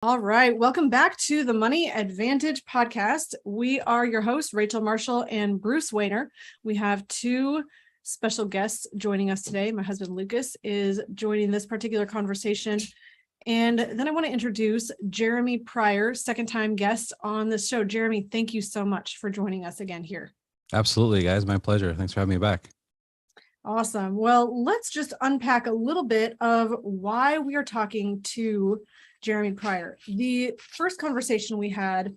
All right. Welcome back to the Money Advantage podcast. We are your hosts, Rachel Marshall and Bruce Wayner. We have two special guests joining us today. My husband, Lucas, is joining this particular conversation. And then I want to introduce Jeremy Pryor, second-time guest on the show. Jeremy, thank you so much for joining us again here. Absolutely, guys. My pleasure. Thanks for having me back. Awesome. Well, let's just unpack a little bit of why we are talking to Jeremy Pryor. The first conversation we had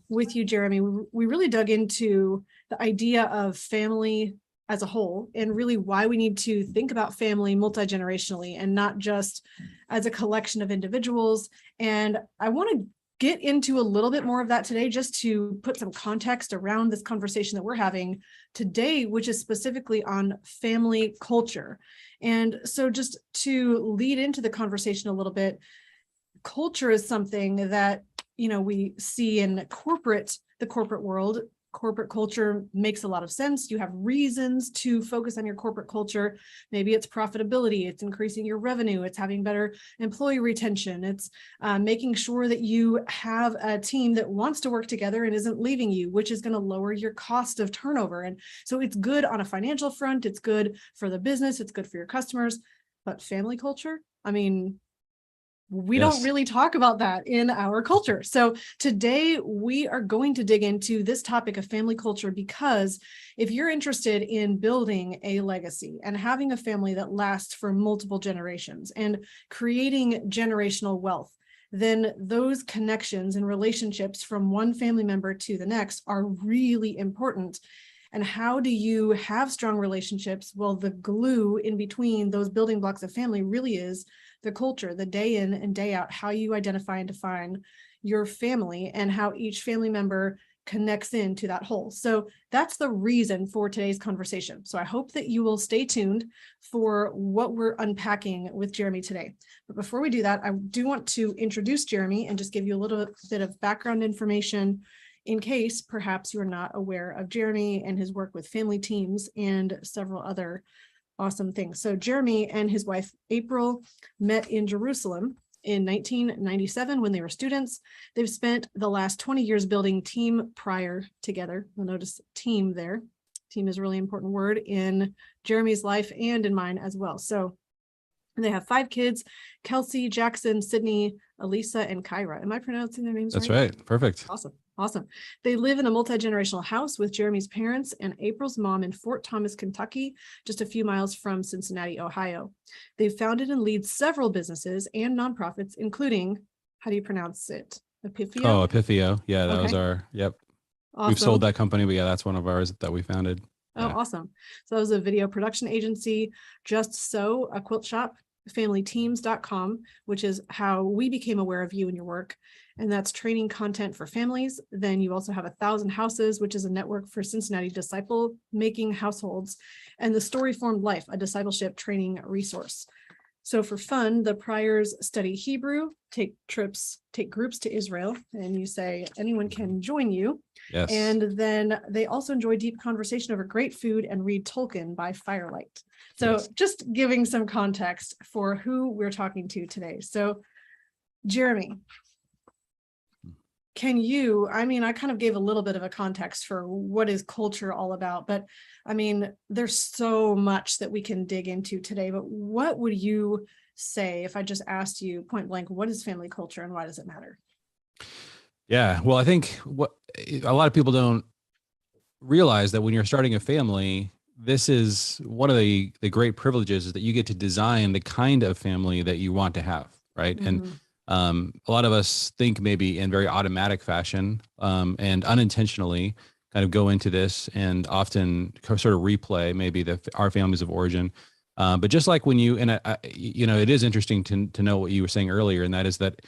with you, Jeremy, we really dug into the idea of family as a whole and really why we need to think about family multi-generationally and not just as a collection of individuals. And I want to get into a little bit more of that today, just to put some context around this conversation that we're having today, which is specifically on family culture. And so just to lead into the conversation a little bit, culture is something that, we see in the corporate world. Corporate culture makes a lot of sense. You have reasons to focus on your corporate culture. Maybe it's profitability, it's increasing your revenue, it's having better employee retention, it's making sure that you have a team that wants to work together and isn't leaving you, which is going to lower your cost of turnover. And so it's good on a financial front, it's good for the business, it's good for your customers. But family culture, we don't really talk about that in our culture. So today we are going to dig into this topic of family culture, because if you're interested in building a legacy and having a family that lasts for multiple generations and creating generational wealth, then those connections and relationships from one family member to the next are really important. And how do you have strong relationships? Well, the glue in between those building blocks of family really is the culture, the day in and day out, how you identify and define your family and how each family member connects into that whole. So that's the reason for today's conversation. So I hope that you will stay tuned for what we're unpacking with Jeremy today. But before we do that, I do want to introduce Jeremy and just give you a little bit of background information in case perhaps you're not aware of Jeremy and his work with family teams and several other awesome things. So Jeremy and his wife, April, met in Jerusalem in 1997 when they were students. They've spent the last 20 years building Team Pryor together. You'll notice team there. Team is a really important word in Jeremy's life and in mine as well. So they have 5 kids: Kelsey, Jackson, Sydney, Elisa, and Kyra. Am I pronouncing their names right? That's right. Perfect. Awesome. They live in a multi-generational house with Jeremy's parents and April's mom in Fort Thomas, Kentucky, just a few miles from Cincinnati, Ohio. They've founded and lead several businesses and nonprofits, including, how do you pronounce it? Epifio? Oh, Epifio. Yeah, that was our, yep. Awesome. We've sold that company, but yeah, that's one of ours that we founded. Oh, yeah. Awesome. So that was a video production agency, Just So, a quilt shop, familyteams.com, which is how we became aware of you and your work. And that's training content for families. Then you also have 1,000 Houses, which is a network for Cincinnati disciple-making households, and the Story Formed Life, a discipleship training resource. So for fun, the Pryors study Hebrew, take groups to Israel, and you say anyone can join you. Yes. And then they also enjoy deep conversation over great food and read Tolkien by firelight. So yes, just giving some context for who we're talking to today. So Jeremy, can you, I kind of gave a little bit of a context for what is culture all about, but there's so much that we can dig into today, but what would you say if I just asked you point blank, what is family culture and why does it matter? Yeah, well, I think what a lot of people don't realize that when you're starting a family, this is one of the great privileges, is that you get to design the kind of family that you want to have, right? Mm-hmm. And a lot of us think maybe in very automatic fashion and unintentionally kind of go into this and often sort of replay maybe our families of origin. But just like when it is interesting to know what you were saying earlier, and that is that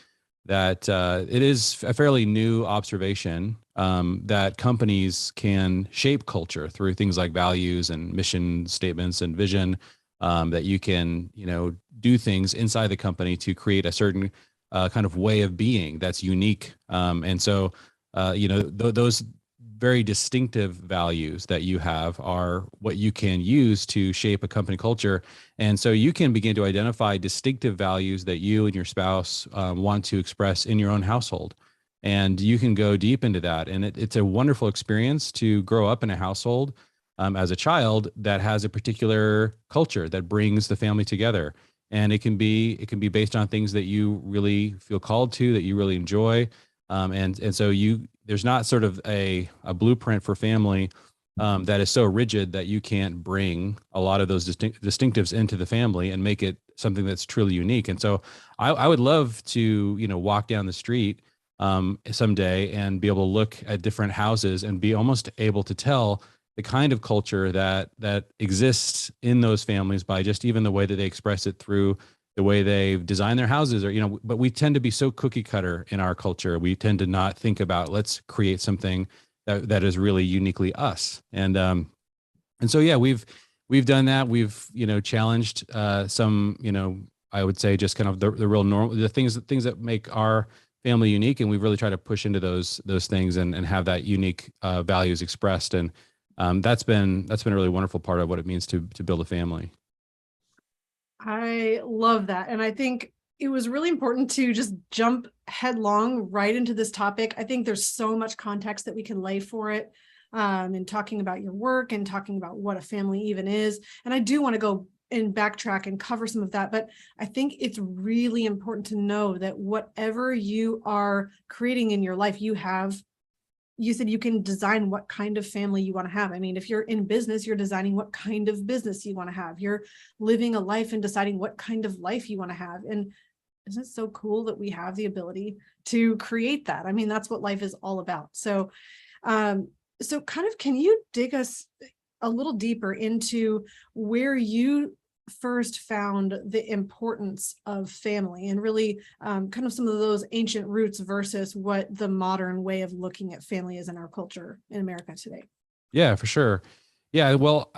it is a fairly new observation that companies can shape culture through things like values and mission statements and vision, that you can, do things inside the company to create a certain kind of way of being that's unique. And so, those very distinctive values that you have are what you can use to shape a company culture. And so you can begin to identify distinctive values that you and your spouse want to express in your own household. And you can go deep into that. And it's a wonderful experience to grow up in a household as a child that has a particular culture that brings the family together. And it can be based on things that you really feel called to, that you really enjoy. And so there's not sort of a blueprint for family that is so rigid that you can't bring a lot of those distinctives into the family and make it something that's truly unique. And so I would love to, walk down the street someday and be able to look at different houses and be almost able to tell the kind of culture that exists in those families by just even the way that they express it through the way they've designed their houses, or but we tend to be so cookie cutter in our culture. We tend to not think about, let's create something that is really uniquely us. And so yeah, we've done that. We've challenged some, I would say just kind of the real normal, the things that make our family unique, and we've really tried to push into those things and have that unique values expressed. And that's been a really wonderful part of what it means to build a family. I love that. And I think it was really important to just jump headlong right into this topic. I think there's so much context that we can lay for it in talking about your work and talking about what a family even is. And I do want to go and backtrack and cover some of that. But I think it's really important to know that whatever you are creating in your life, you said you can design what kind of family you want to have. I mean, if you're in business, you're designing what kind of business you want to have. You're living a life and deciding what kind of life you want to have. And isn't it so cool that we have the ability to create that? I mean, that's what life is all about. So, so kind of, can you dig us a little deeper into where you first found the importance of family and really kind of some of those ancient roots versus what the modern way of looking at family is in our culture in America today? Yeah, for sure. Yeah. Well,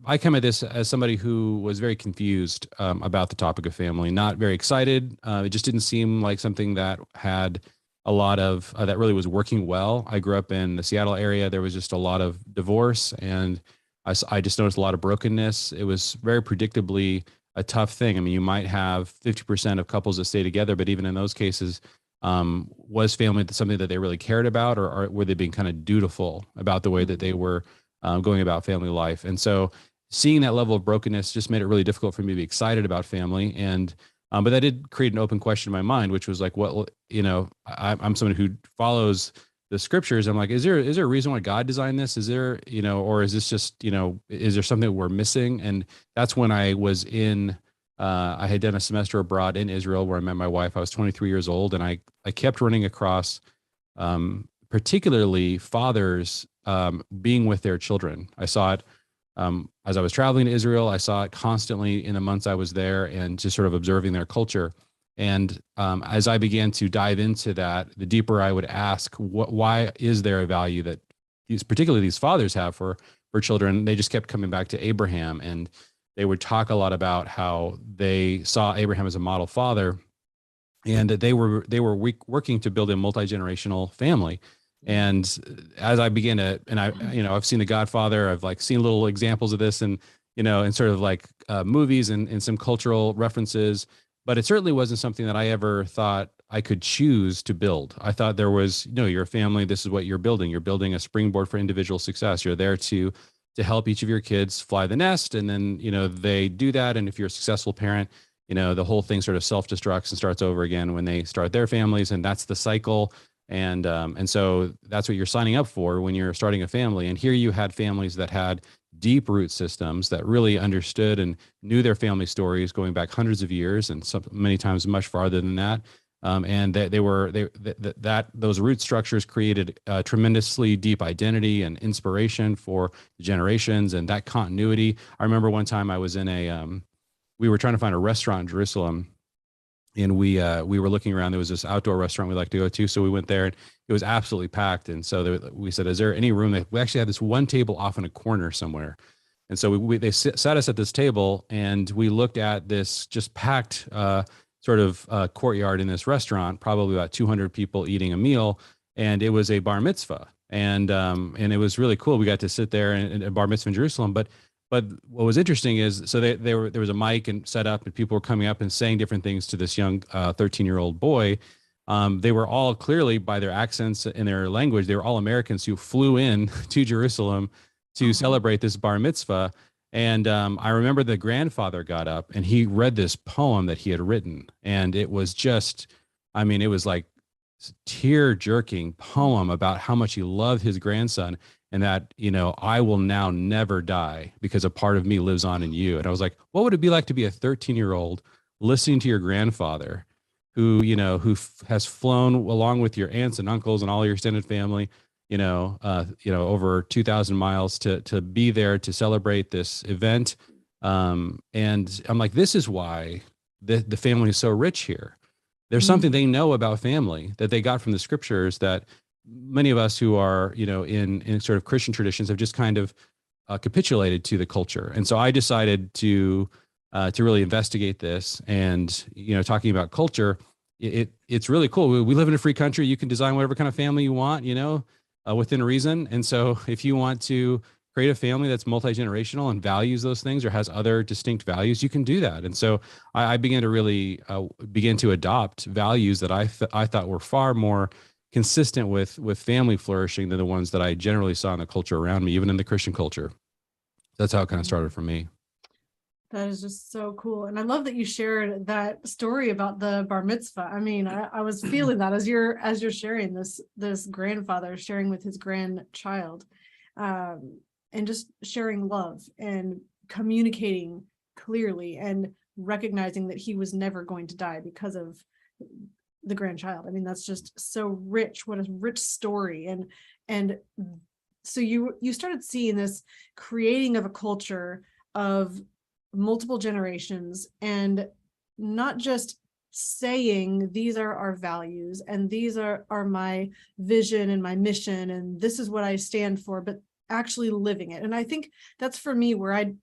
I come at this as somebody who was very confused about the topic of family, not very excited. It just didn't seem like something that had a lot of, that really was working well. I grew up in the Seattle area. There was just a lot of divorce, and I just noticed a lot of brokenness. It was very predictably a tough thing. I mean, you might have 50% of couples that stay together, but even in those cases, was family something that they really cared about, or were they being kind of dutiful about the way that they were going about family life? And so seeing that level of brokenness just made it really difficult for me to be excited about family. And but that did create an open question in my mind, which was like, I'm someone who follows the scriptures. I'm like, is there a reason why God designed this? Is there, or is this just, is there something we're missing? And that's when I was I had done a semester abroad in Israel where I met my wife. I was 23 years old, and I kept running across, particularly fathers, being with their children. I saw it, as I was traveling to Israel. I saw it constantly in the months I was there, and just sort of observing their culture. And as I began to dive into that, the deeper I would ask, why is there a value that particularly these fathers have for children? They just kept coming back to Abraham, and they would talk a lot about how they saw Abraham as a model father, and that they were working to build a multi-generational family. And as I began to, and I've seen The Godfather, I've like seen little examples of this, and in sort of like movies and some cultural references. But it certainly wasn't something that I ever thought I could choose to build. I thought there was, you're a family. This is what you're building. You're building a springboard for individual success. You're there to help each of your kids fly the nest. And then, they do that. And if you're a successful parent, the whole thing sort of self-destructs and starts over again when they start their families. And that's the cycle. And so that's what you're signing up for when you're starting a family. And here you had families that had deep root systems that really understood and knew their family stories going back hundreds of years, and many times much farther than that. And that those root structures created a tremendously deep identity and inspiration for the generations, and that continuity. I remember one time I was in we were trying to find a restaurant in Jerusalem, and we were looking around. There was this outdoor restaurant we like to go to, so we went there, and it was absolutely packed. And so we said, "Is there any room?" We actually had this one table off in a corner somewhere, and so they sat us at this table, and we looked at this just packed sort of courtyard in this restaurant, probably about 200 people eating a meal, and it was a bar mitzvah. and it was really cool. We got to sit there and bar mitzvah in Jerusalem. But what was interesting is, so there was a mic and set up, and people were coming up and saying different things to this young 13-year-old boy. They were all clearly, by their accents and their language, they were all Americans who flew in to Jerusalem to celebrate this bar mitzvah. And I remember the grandfather got up and he read this poem that he had written, and it was just, I mean, it was like tear jerking poem about how much he loved his grandson, and that, I will now never die because a part of me lives on in you. And I was like, what would it be like to be a 13-year-old listening to your grandfather who, has flown along with your aunts and uncles and all your extended family, over 2,000 miles to be there to celebrate this event. And I'm like, this is why the family is so rich here. There's something they know about family that they got from the scriptures that many of us who are, in sort of Christian traditions have just kind of capitulated to the culture. And so I decided to really investigate this. And, talking about culture, it's really cool. We live in a free country. You can design whatever kind of family you want, within reason. And so if you want to create a family that's multi-generational and values those things or has other distinct values, you can do that. And so I began to really begin to adopt values that I thought were far more consistent with family flourishing than the ones that I generally saw in the culture around me, even in the Christian culture. That's how it kind of started for me. That is just so cool. And I love that you shared that story about the bar mitzvah. I mean, I was feeling that as you're sharing this grandfather sharing with his grandchild, and just sharing love and communicating clearly and recognizing that he was never going to die because of the grandchild. I mean, that's just so rich. What a rich story. And so you started seeing this creating of a culture of multiple generations, and not just saying these are our values and these are my vision and my mission and this is what I stand for, but actually living it. And I think that's for me where I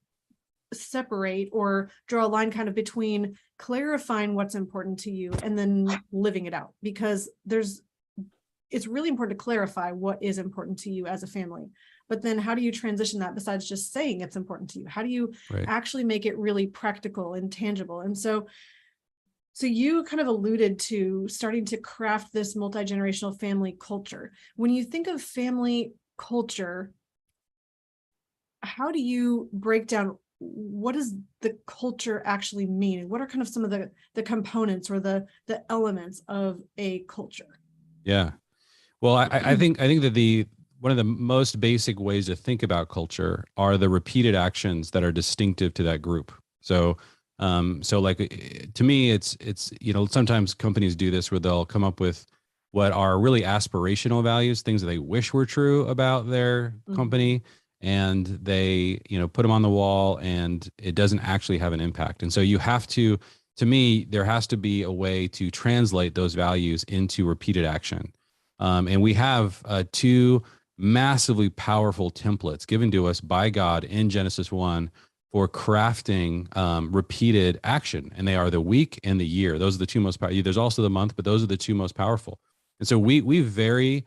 separate or draw a line kind of between clarifying what's important to you and then living it out, because it's really important to clarify what is important to you as a family. But then how do you transition that besides just saying it's important to you? How do you actually make it really practical and tangible? And so you kind of alluded to starting to craft this multi-generational family culture. When you think of family culture, how do you break down what does the culture actually mean? What are kind of some of the components or the elements of a culture? Yeah. Well, I think that one of the most basic ways to think about culture are the repeated actions that are distinctive to that group. So like to me, it's sometimes companies do this where they'll come up with what are really aspirational values, things that they wish were true about their company, and they put them on the wall, and it doesn't actually have an impact. And so you have to me, there has to be a way to translate those values into repeated action. And we have two massively powerful templates given to us by God in Genesis 1 for crafting repeated action. And they are the week and the year. Those are the two most powerful. There's also the month, but those are the two most powerful. And so we very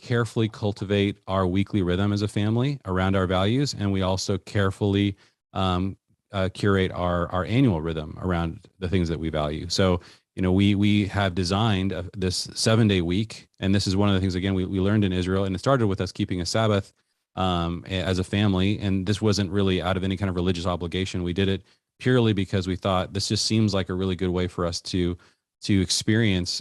carefully cultivate our weekly rhythm as a family around our values. And we also carefully curate our annual rhythm around the things that we value. So we have designed this 7-day week. And this is one of the things, again, we learned in Israel, and it started with us keeping a Sabbath as a family. And this wasn't really out of any kind of religious obligation. We did it purely because we thought this just seems like a really good way for us to experience,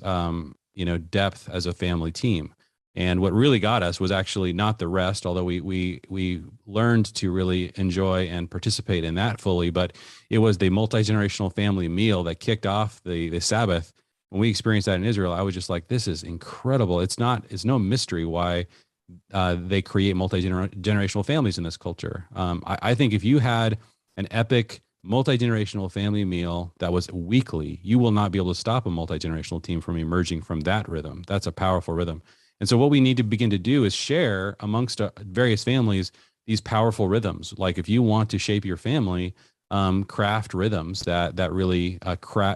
depth as a family team. And what really got us was actually not the rest, although we learned to really enjoy and participate in that fully, but it was the multi-generational family meal that kicked off the Sabbath. When we experienced that in Israel, I was just like, this is incredible. It's no mystery why they create multi-generational families in this culture. I think if you had an epic multi-generational family meal that was weekly, you will not be able to stop a multi-generational team from emerging from that rhythm. That's a powerful rhythm. And so what we need to begin to do is share amongst various families these powerful rhythms. Like if you want to shape your family, craft rhythms that really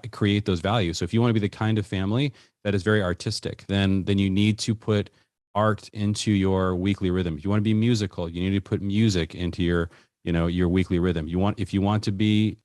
create those values. So if you want to be the kind of family that is very artistic, then you need to put art into your weekly rhythm. If you want to be musical, you need to put music into your weekly rhythm. If you want to be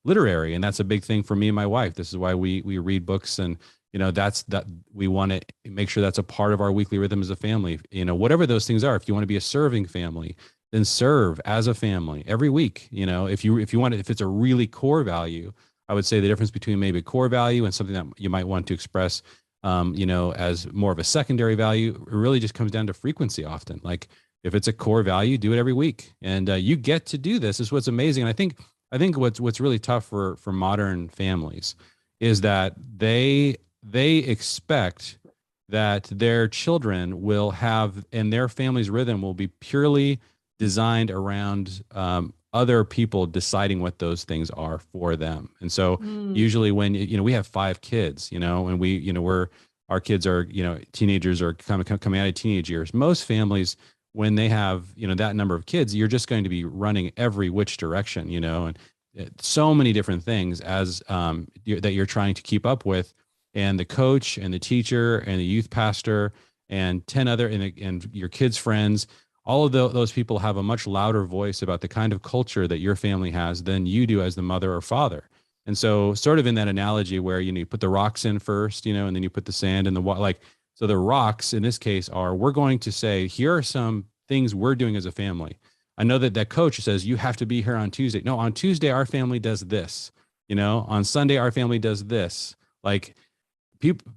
literary, and that's a big thing for me and my wife. This is why we read books, and that we want to make sure that's a part of our weekly rhythm as a family. Whatever those things are. If you want to be a serving family, then serve as a family every week. If it's a really core value, I would say the difference between maybe a core value and something that you might want to express as more of a secondary value, it really just comes down to frequency often. Like if it's a core value, do it every week. And you get to do this. Is what's amazing. And I think what's really tough for modern families is that they expect that their children will have, and their family's rhythm will be purely designed around other people deciding what those things are for them. And so usually when, we have 5 kids, and our kids are, teenagers are coming out of teenage years. Most families, when they have, that number of kids, you're just going to be running every which direction, and so many different things that you're trying to keep up with. And the coach and the teacher and the youth pastor and 10 other, and your kids' friends, all of those people have a much louder voice about the kind of culture that your family has than you do as the mother or father. And so sort of in that analogy where, you put the rocks in first, and then you put the sand in the water, so the rocks in this case we're going to say, here are some things we're doing as a family. I know that coach says you have to be here on Tuesday. No, on Tuesday, our family does this, on Sunday, our family does this.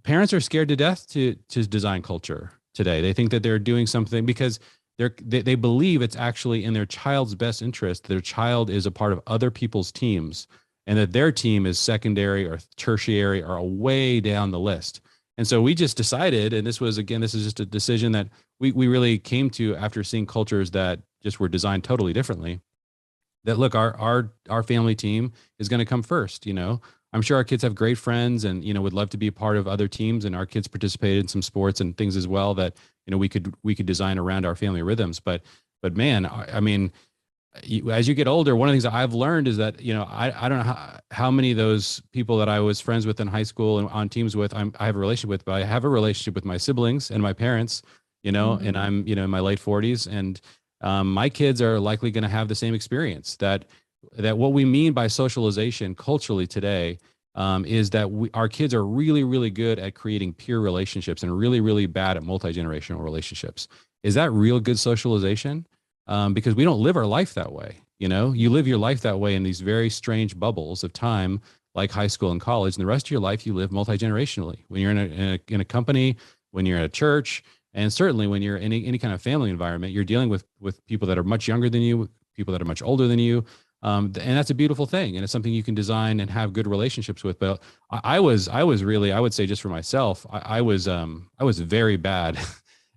Parents are scared to death to design culture today. They think that they're doing something because they believe it's actually in their child's best interest. Their child is a part of other people's teams, and that their team is secondary or tertiary or way down the list. And so we just decided, and this is just a decision that we really came to after seeing cultures that just were designed totally differently, that look, our family team is going to come first. I'm sure our kids have great friends and, would love to be a part of other teams, and our kids participated in some sports and things as well that, we could design around our family rhythms. But man, I mean, as you get older, one of the things that I've learned is that, I don't know how many of those people that I was friends with in high school and on teams with, I have a relationship with, but I have a relationship with my siblings and my parents, and I'm, in my late 40s, and my kids are likely going to have the same experience. That what we mean by socialization culturally today is that our kids are really, really good at creating peer relationships and really, really bad at multi-generational relationships. Is that real good socialization? Because we don't live our life that way. You live your life that way in these very strange bubbles of time, like high school and college, and the rest of your life you live multi-generationally. When you're in a company, when you're at a church, and certainly when you're in any kind of family environment, you're dealing with people that are much younger than you, people that are much older than you. And that's a beautiful thing. And it's something you can design and have good relationships with. But I was really, I would say just for myself, I was very bad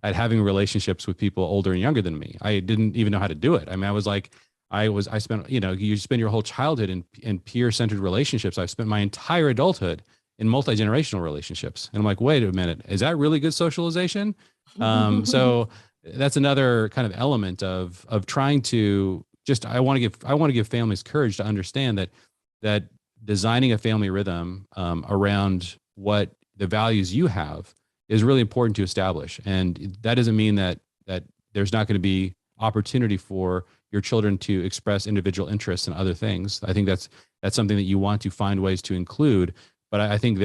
at having relationships with people older and younger than me. I didn't even know how to do it. I mean, I spent, you spend your whole childhood in peer-centered relationships. I've spent my entire adulthood in multi-generational relationships. And I'm like, wait a minute, is that really good socialization? So that's another kind of element of trying to I want to give families courage to understand that designing a family rhythm around what the values you have is really important to establish. And that doesn't mean that there's not going to be opportunity for your children to express individual interests and other things. I think that's something that you want to find ways to include. But I think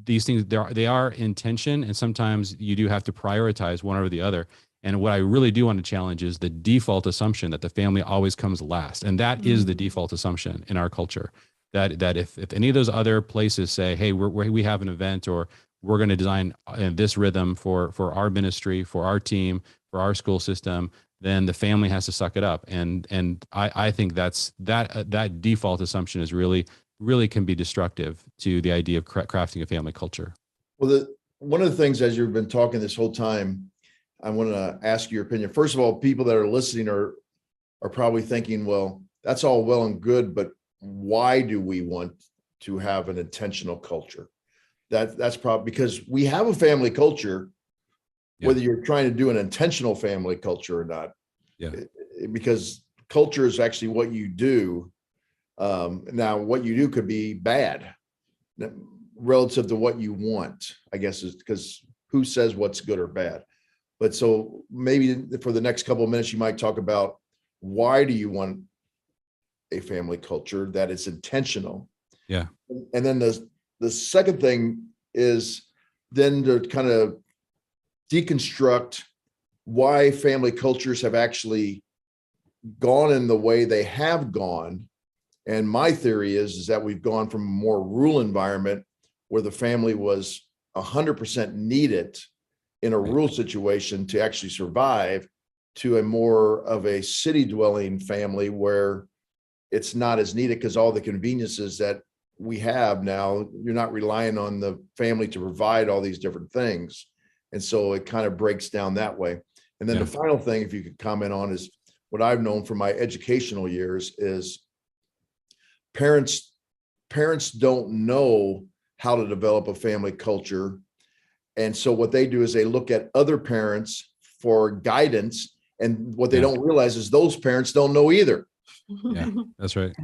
these things, they are in tension, and sometimes you do have to prioritize one over the other. And what I really do want to challenge is the default assumption that the family always comes last. And that is the default assumption in our culture, that if any of those other places say, hey, we have an event, or we're going to design this rhythm for our ministry, for our team, for our school system, then the family has to suck it up. And I think that default assumption is really can be destructive to the idea of crafting a family culture. Well, one of the things, as you've been talking this whole time, I want to ask your opinion. First of all, people that are listening are probably thinking, well, that's all well and good, but why do we want to have an intentional culture? That's probably because we have a family culture, whether you're trying to do an intentional family culture or not. Yeah. Because culture is actually what you do. Now, what you do could be bad relative to what you want, I guess, is because who says what's good or bad? But so maybe for the next couple of minutes, you might talk about why do you want a family culture that is intentional? Yeah. And then the second thing is then to kind of deconstruct why family cultures have actually gone in the way they have gone. And my theory is that we've gone from a more rural environment where the family was 100% needed in a rural situation to actually survive, to a more of a city dwelling family where it's not as needed because all the conveniences that we have now, you're not relying on the family to provide all these different things. And so it kind of breaks down that way. And then the final thing, if you could comment on, is what I've known from my educational years is parents don't know how to develop a family culture. And so what they do is they look at other parents for guidance. And what they don't realize is those parents don't know either. Yeah, that's right.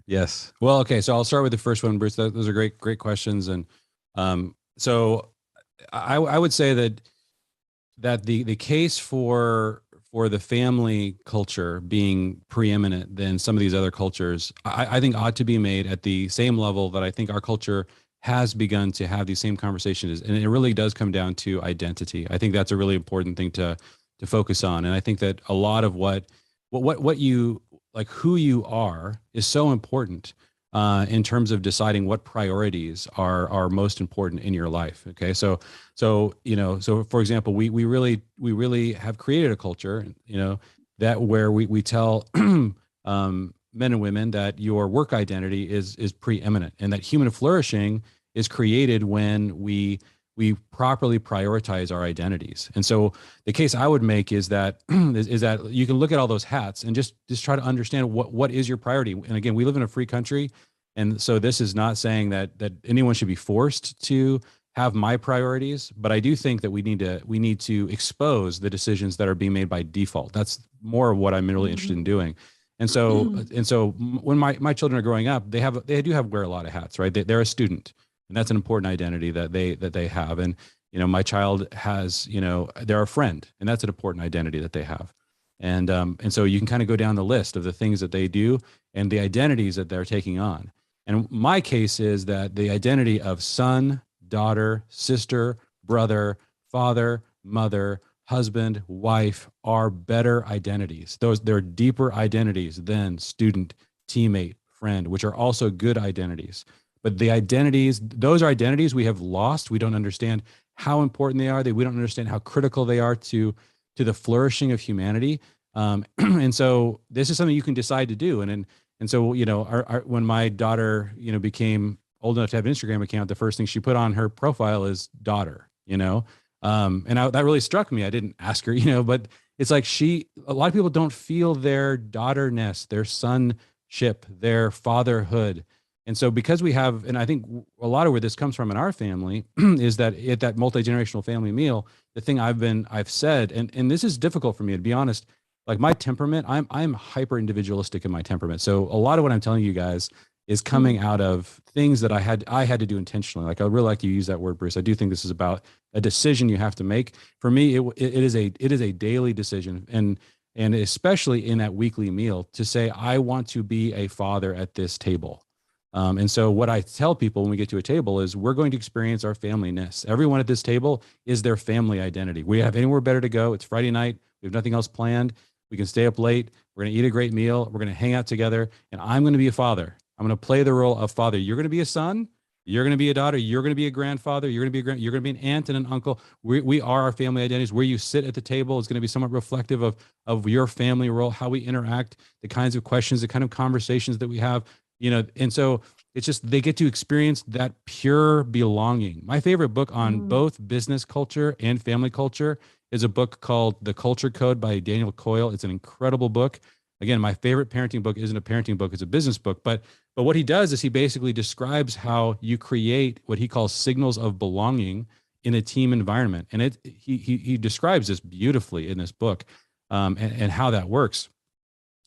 Yes. Well, okay. So I'll start with the first one, Bruce. Those are great questions. And so I would say that the case for the family culture being preeminent than some of these other cultures, I think ought to be made at the same level that I think our culture has begun to have these same conversations. And it really does come down to identity. I think that's a really important thing to focus on. And I think that a lot of what you like, who you are, is so important in terms of deciding what priorities are most important in your life. Okay. So for example, we really have created a culture, that where we tell men and women that your work identity is preeminent, and that human flourishing is created when we properly prioritize our identities. And so the case I would make is that is that you can look at all those hats and just try to understand what is your priority. And again, we live in a free country, and so this is not saying that anyone should be forced to have my priorities, but I do think that we need to expose the decisions that are being made by default. That's more of what I'm really interested in doing. And so when my children are growing up, they do wear a lot of hats, right? They're a student, and that's an important identity that they have. And my child has, they're a friend, and that's an important identity that they have. And so you can kind of go down the list of the things that they do and the identities that they're taking on. And my case is that the identity of son, daughter, sister, brother, father, mother, husband, wife are better identities. They're deeper identities than student, teammate, friend, which are also good identities. But those are identities we have lost. We don't understand how important they are. We don't understand how critical they are to the flourishing of humanity. And so this is something you can decide to do. And so, when my daughter, became old enough to have an Instagram account, the first thing she put on her profile is daughter, that really struck me. I didn't ask her, but it's like a lot of people don't feel their daughterness, their sonship, their fatherhood. And so because we have, and I think a lot of where this comes from in our family is that at that multi-generational family meal, the thing I've said, and this is difficult for me, to be honest, like my temperament, I'm hyper individualistic in my temperament. So a lot of what I'm telling you guys is coming out of things that I had to do intentionally. Like, I really like you use that word, Bruce. I do think this is about a decision you have to make. For me, it is a daily decision. And especially in that weekly meal, to say, I want to be a father at this table. And so what I tell people when we get to a table is we're going to experience our familyness. Everyone at this table is their family identity. We have anywhere better to go. It's Friday night. We have nothing else planned. We can stay up late. We're going to eat a great meal. We're going to hang out together. And I'm going to be a father. I'm going to play the role of father. You're going to be a son. You're going to be a daughter. You're going to be a grandfather. You're going to be you're going to be an aunt and an uncle. We are our family identities. Where you sit at the table is going to be somewhat reflective of your family role, how we interact, the kinds of questions, the kind of conversations that we have, and so it's just, they get to experience that pure belonging. My favorite book on both business culture and family culture is a book called The Culture Code by Daniel Coyle. It's an incredible book. Again, my favorite parenting book isn't a parenting book, it's a business book. But what he does is he basically describes how you create what he calls signals of belonging in a team environment. And he describes this beautifully in this book, and how that works.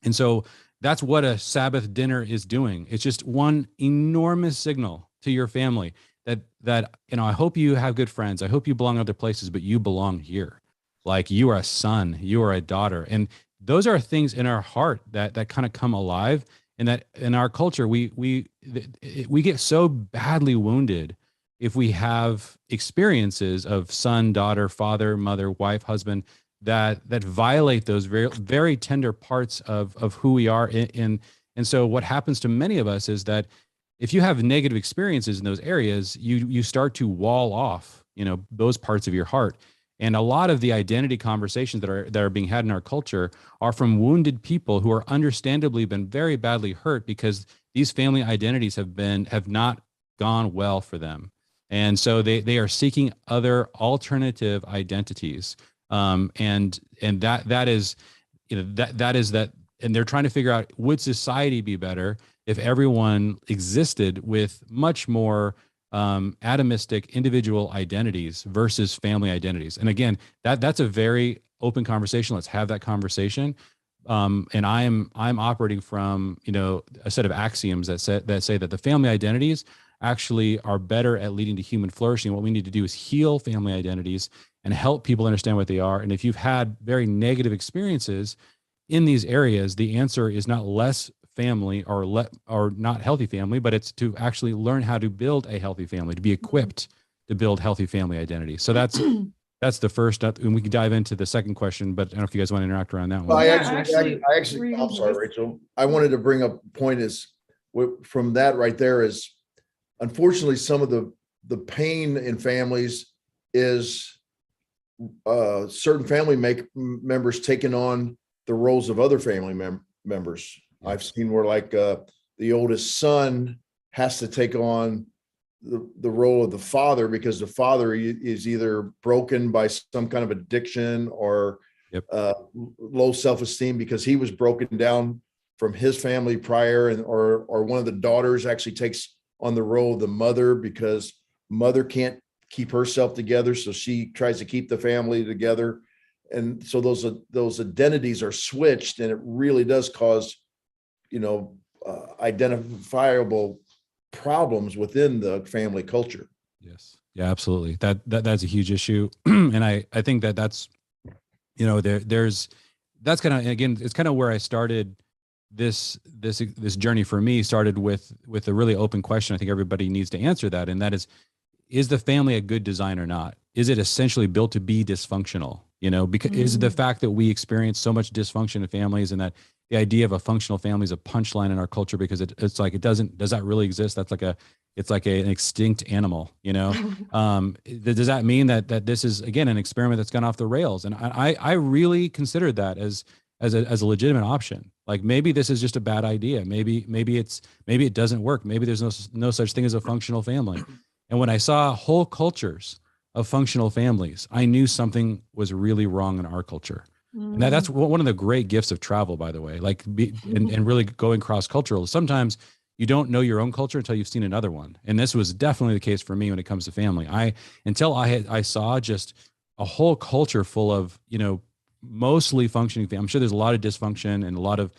And so that's what a Sabbath dinner is doing. It's just one enormous signal to your family that, I hope you have good friends. I hope you belong other places, but you belong here. Like, you are a son, you are a daughter. And those are things in our heart that kind of come alive. And that in our culture, we get so badly wounded if we have experiences of son, daughter, father, mother, wife, husband, that violate those very, very tender parts of who we are and so what happens to many of us is that if you have negative experiences in those areas, you start to wall off, those parts of your heart. And a lot of the identity conversations that are being had in our culture are from wounded people who are understandably been very badly hurt because these family identities have not gone well for them. And so they are seeking other alternative identities. And that is, that is that, and they're trying to figure out, would society be better if everyone existed with much more atomistic individual identities versus family identities? And again, that's a very open conversation. Let's have that conversation. And I'm operating from, a set of axioms that say that the family identities actually are better at leading to human flourishing. What we need to do is heal family identities and help people understand what they are. And if you've had very negative experiences in these areas, the answer is not less family or not healthy family, but it's to actually learn how to build a healthy family, to be equipped to build healthy family identity. So that's the first, and we can dive into the second question, but I don't know if you guys want to interact around that one. Well, Yeah, I'm sorry, Rachel. I wanted to bring up a point from that right there is, unfortunately, some of the pain in families is certain family members taking on the roles of other family members. Yeah. I've seen where the oldest son has to take on the role of the father because the father is either broken by some kind of addiction or low self-esteem because he was broken down from his family prior, or one of the daughters actually takes on the role of the mother because mother can't keep herself together, so she tries to keep the family together. And so those identities are switched, and it really does cause, identifiable problems within the family culture. Yes. Yeah, absolutely. That's a huge issue. And I think that's, that's kind of, again, it's kind of where I started this journey for me started with a really open question. I think everybody needs to answer that. And that is the family a good design or not? Is it essentially built to be dysfunctional? Because is the fact that we experience so much dysfunction in families, and that the idea of a functional family is a punchline in our culture because it's like, does that really exist? That's like an extinct animal, does that mean that this is, again, an experiment that's gone off the rails? And I really considered that as a legitimate option. Like, maybe this is just a bad idea. Maybe it doesn't work. Maybe there's no such thing as a functional family. And when I saw whole cultures of functional families, I knew something was really wrong in our culture. And that's one of the great gifts of travel, by the way, and really going cross-cultural. Sometimes you don't know your own culture until you've seen another one. And this was definitely the case for me when it comes to family. Until I saw just a whole culture full of, mostly functioning families. I'm sure there's a lot of dysfunction and a lot of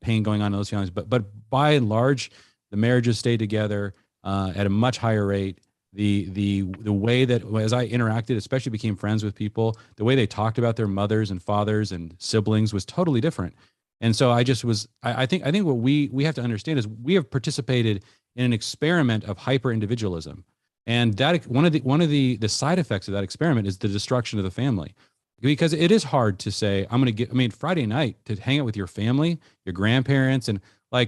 pain going on in those families, but by and large, the marriages stayed together at a much higher rate. The way that, as I interacted, especially became friends with people, the way they talked about their mothers and fathers and siblings was totally different. And so I think what we have to understand is we have participated in an experiment of hyper individualism. And that one of the side effects of that experiment is the destruction of the family. Because it is hard to say, Friday night to hang out with your family, your grandparents, and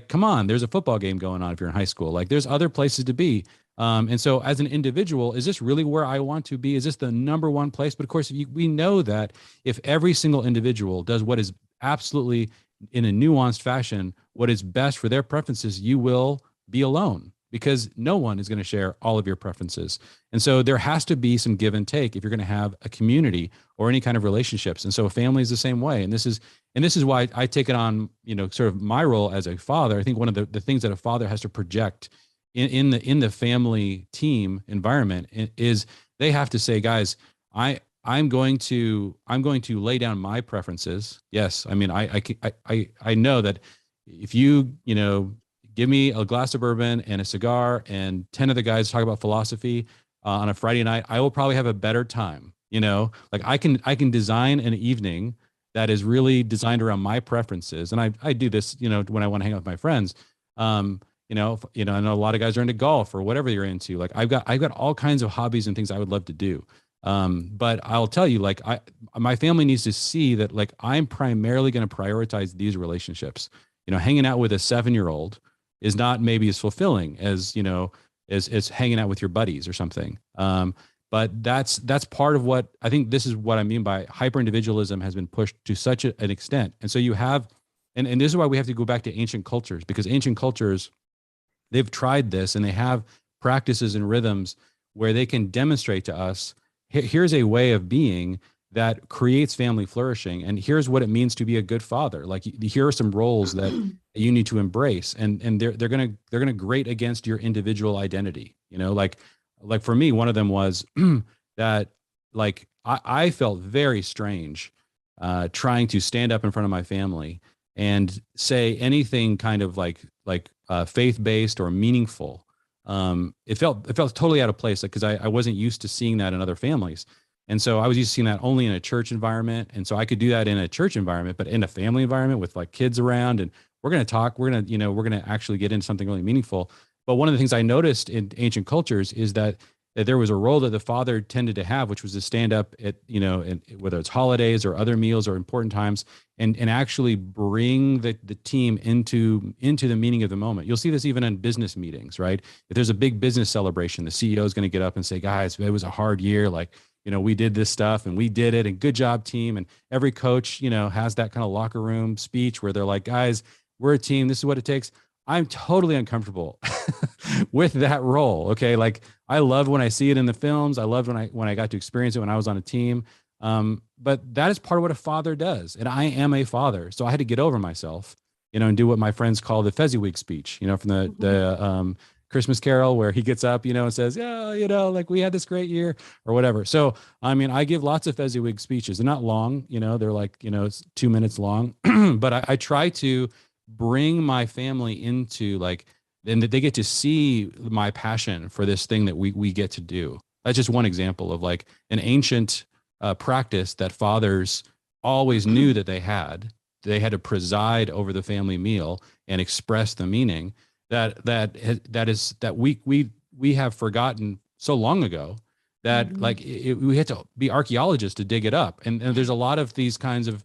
come on, there's a football game going on if you're in high school. There's other places to be. And so as an individual, is this really where I want to be? Is this the number one place? But of course, we know that if every single individual does what is absolutely in a nuanced fashion, what is best for their preferences, you will be alone because no one is going to share all of your preferences. And so there has to be some give and take if you're going to have a community or any kind of relationships. And so a family is the same way. And this is why I take it on, sort of my role as a father. I think one of the things that a father has to project in the family team environment is they have to say, guys, I'm going to lay down my preferences. Yes. I know that if you give me a glass of bourbon and a cigar and 10 of the guys talk about philosophy on a Friday night, I will probably have a better time. Like I can design an evening that is really designed around my preferences. And I do this, when I want to hang out with my friends. I know a lot of guys are into golf or whatever you're into. Like I've got all kinds of hobbies and things I would love to do. But I'll tell you, like my family needs to see that, like, I'm primarily going to prioritize these relationships. Hanging out with a 7-year-old is not maybe as fulfilling as, as hanging out with your buddies or something. But that's part of what I think. This is what I mean by hyper individualism has been pushed to such an extent. And so you have, and this is why we have to go back to ancient cultures, because ancient cultures, they've tried this and they have practices and rhythms where they can demonstrate to us, here's a way of being that creates family flourishing. And here's what it means to be a good father. Like, here are some roles that you need to embrace, and they're going to grate against your individual identity. Like for me, one of them was that, like, I felt very strange trying to stand up in front of my family and say anything kind of like faith-based or meaningful. It felt totally out of place, because I wasn't used to seeing that in other families. And so I was used to seeing that only in a church environment. And so I could do that in a church environment, but in a family environment with like kids around, and we're going to talk, we're going to actually get into something really meaningful. But one of the things I noticed in ancient cultures is that there was a role that the father tended to have, which was to stand up at, whether it's holidays or other meals or important times, and actually bring the team into the meaning of the moment. You'll see this even in business meetings, right? If there's a big business celebration, the CEO is going to get up and say, guys, it was a hard year. Like, we did this stuff and we did it, and good job, team. And every coach, has that kind of locker room speech where they're like, guys, we're a team. This is what it takes. I'm totally uncomfortable with that role. Okay. Like, I love when I see it in the films. I loved when I got to experience it when I was on a team. But that is part of what a father does. And I am a father. So I had to get over myself, and do what my friends call the Fezziwig speech, from the Christmas Carol, where he gets up, and says, yeah, like, we had this great year or whatever. So, I mean, I give lots of Fezziwig speeches. They're not long, they're like, it's 2 minutes long, but I try to bring my family into, like, and that they get to see my passion for this thing that we get to do. That's just one example of, like, an ancient practice that fathers always knew that they had. They had to preside over the family meal and express the meaning that we have forgotten so long ago that like we had to be archaeologists to dig it up. And there's a lot of these kind of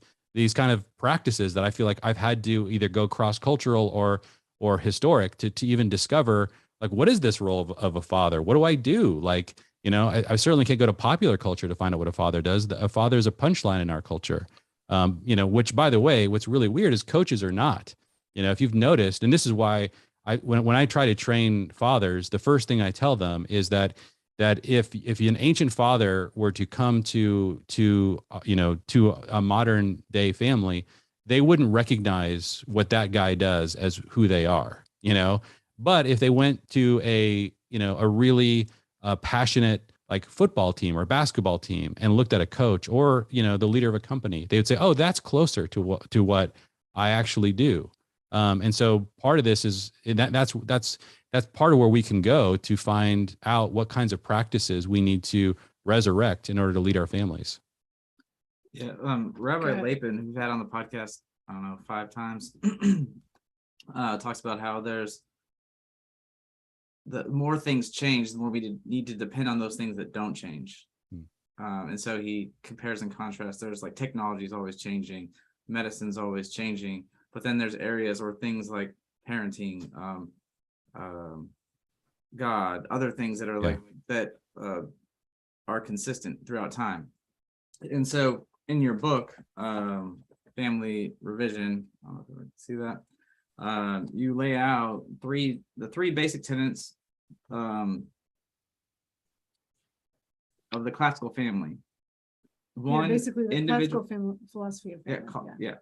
practices that I feel like I've had to either go cross-cultural or historic to even discover, like, what is this role of a father? What do I do? Like, I certainly can't go to popular culture to find out what a father does. A father is a punchline in our culture. Which, by the way, what's really weird is coaches are not. If you've noticed, and this is why when I try to train fathers, the first thing I tell them is that if an ancient father were to come to a modern day family, they wouldn't recognize what that guy does as who they are. But if they went to a really passionate, like, football team or basketball team and looked at a coach or the leader of a company, they would say, oh, that's closer to what I actually do. And so part of this is that's part of where we can go to find out what kinds of practices we need to resurrect in order to lead our families. Yeah. Rabbi Lapin, who we've had on the podcast, I don't know, 5 times, talks about how there's the more things change, the more we need to depend on those things that don't change. And so he compares and contrasts. There's, like, technology is always changing, medicine's always changing, but then there's areas or things like parenting, God, other things that are like that are consistent throughout time. And so in your book, Family Revision, I don't know if you can see that, you lay out the three basic tenets of the classical family. One, basically the individual classical philosophy of family.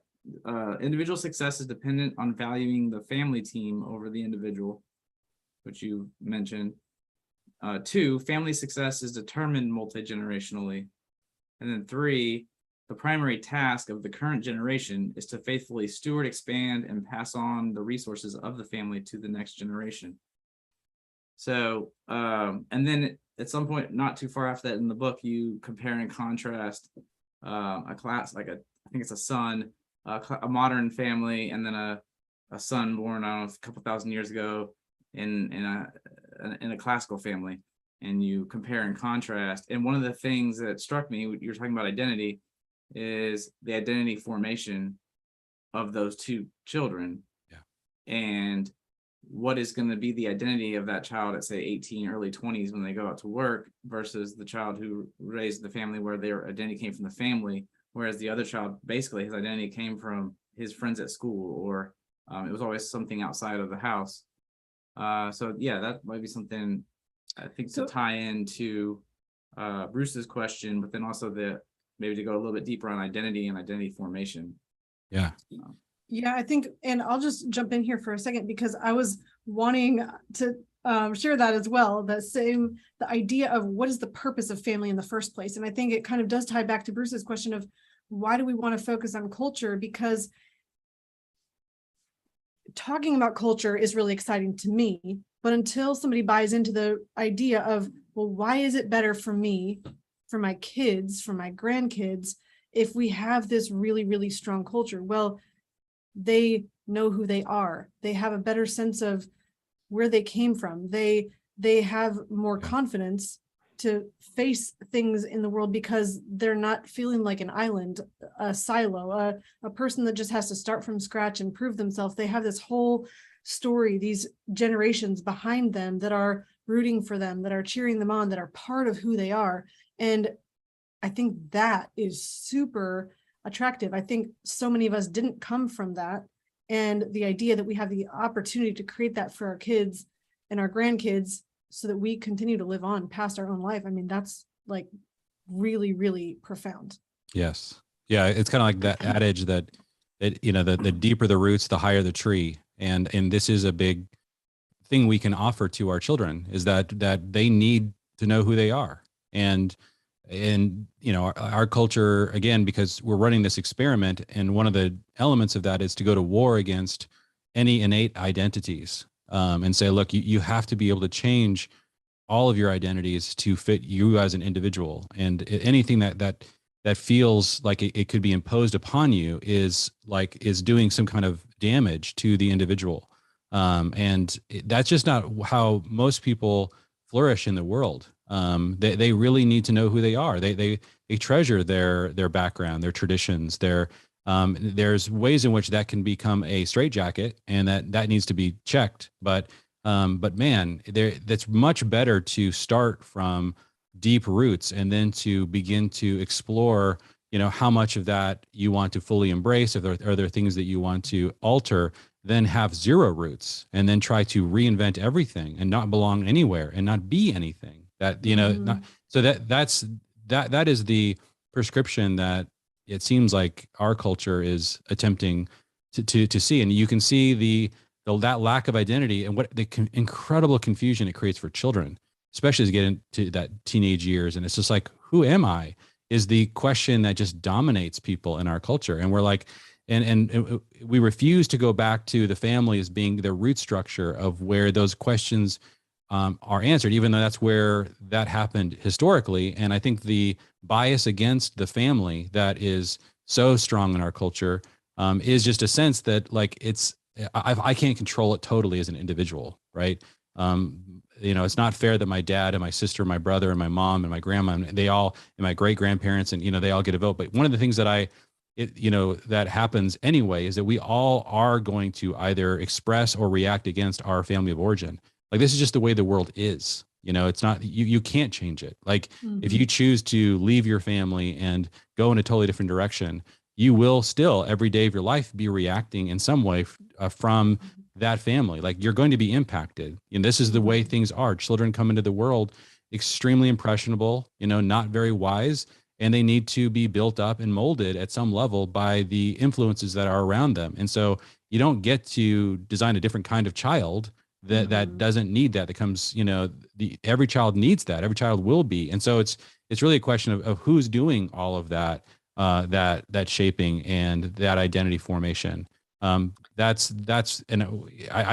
Individual success is dependent on valuing the family team over the individual, which you mentioned. 2, family success is determined multi-generationally. And then 3, the primary task of the current generation is to faithfully steward, expand, and pass on the resources of the family to the next generation. So, and then at some point, not too far after that in the book, you compare and contrast a class, like I think it's a son, a modern family, and then a son born, I don't know, a couple thousand years ago in a classical family, and you compare and contrast. And one of the things that struck me, you're talking about identity, is the identity formation of those two children. Yeah. And what is going to be the identity of that child at say 18, early 20s when they go out to work versus the child who raised the family where their identity came from the family, whereas the other child, basically his identity came from his friends at school, or it was always something outside of the house. So yeah, that might be something I think to tie into Bruce's question, but then also maybe to go a little bit deeper on identity and identity formation. Yeah. Yeah, I think, and I'll just jump in here for a second because I was wanting to share that as well. The idea of what is the purpose of family in the first place. And I think it kind of does tie back to Bruce's question of why do we want to focus on culture? Because talking about culture is really exciting to me, but until somebody buys into the idea of, well, why is it better for me, for my kids, for my grandkids, if we have this really, really strong culture? Well, they know who they are. They have a better sense of where they came from. They have more confidence to face things in the world because they're not feeling like an island, a silo, a person that just has to start from scratch and prove themselves. They have this whole story, these generations behind them that are rooting for them, that are cheering them on, that are part of who they are. And I think that is super attractive. I think so many of us didn't come from that. And the idea that we have the opportunity to create that for our kids and our grandkids so that we continue to live on past our own life. I mean, that's like really, really profound. Yes. Yeah. It's kind of like that adage that the deeper the roots, the higher the tree. And this is a big thing we can offer to our children, is that they need to know who they are. And our culture, again, because we're running this experiment, and one of the elements of that is to go to war against any innate identities, and say, look, you have to be able to change all of your identities to fit you as an individual. And anything that feels like it could be imposed upon you is doing some kind of damage to the individual. And that's just not how most people flourish in the world. They really need to know who they are. They treasure their background, their traditions, there's ways in which that can become a straitjacket, and that needs to be checked. But man, that's much better to start from deep roots and then to begin to explore, how much of that you want to fully embrace, if are there things that you want to alter, then have zero roots and then try to reinvent everything and not belong anywhere and not be anything. That, that is the prescription that it seems like our culture is attempting to see. And you can see that lack of identity and what the incredible confusion it creates for children, especially as they get into that teenage years. And it's just like, who am I? Is the question that just dominates people in our culture. And we're like, and we refuse to go back to the family as being the root structure of where those questions are answered, even though that's where that happened historically. And I think the bias against the family that is so strong in our culture is just a sense that I can't control it totally as an individual, right? It's not fair that my dad and my sister, my brother and my mom and my grandma, and my great grandparents, and they all get a vote. But one of the things that that happens anyway is that we all are going to either express or react against our family of origin. Like, this is just the way the world is. It's not, you can't change it. Like, if you choose to leave your family and go in a totally different direction, you will still every day of your life be reacting in some way from that family. Like, you're going to be impacted. And this is the way things are. Children come into the world extremely impressionable, not very wise, and they need to be built up and molded at some level by the influences that are around them. And so you don't get to design a different kind of child that doesn't need that. That comes, every child needs that. Every child will be. And so it's really a question of who's doing all of that. that shaping and that identity formation. And I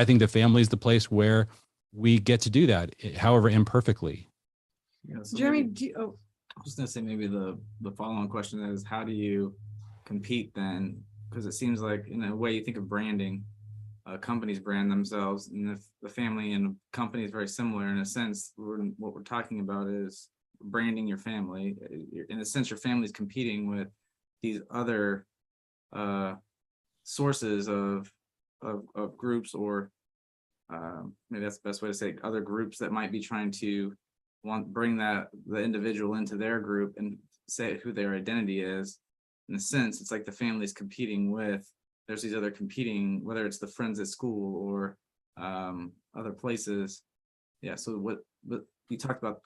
think the family is the place where we get to do that, however imperfectly. Yeah, so Jeremy, maybe- I was gonna say maybe the follow-on question is, how do you compete then? Because it seems like in a way you think of branding, companies brand themselves, and if the family and company is very similar in a sense, what we're talking about is branding your family. In a sense, your family is competing with these other sources of groups, or maybe that's the best way to say it, other groups that might be trying to bring the individual into their group and say who their identity is. In a sense, it's like the family's competing with, there's these other competing, whether it's the friends at school or other places. Yeah. So what you talked about,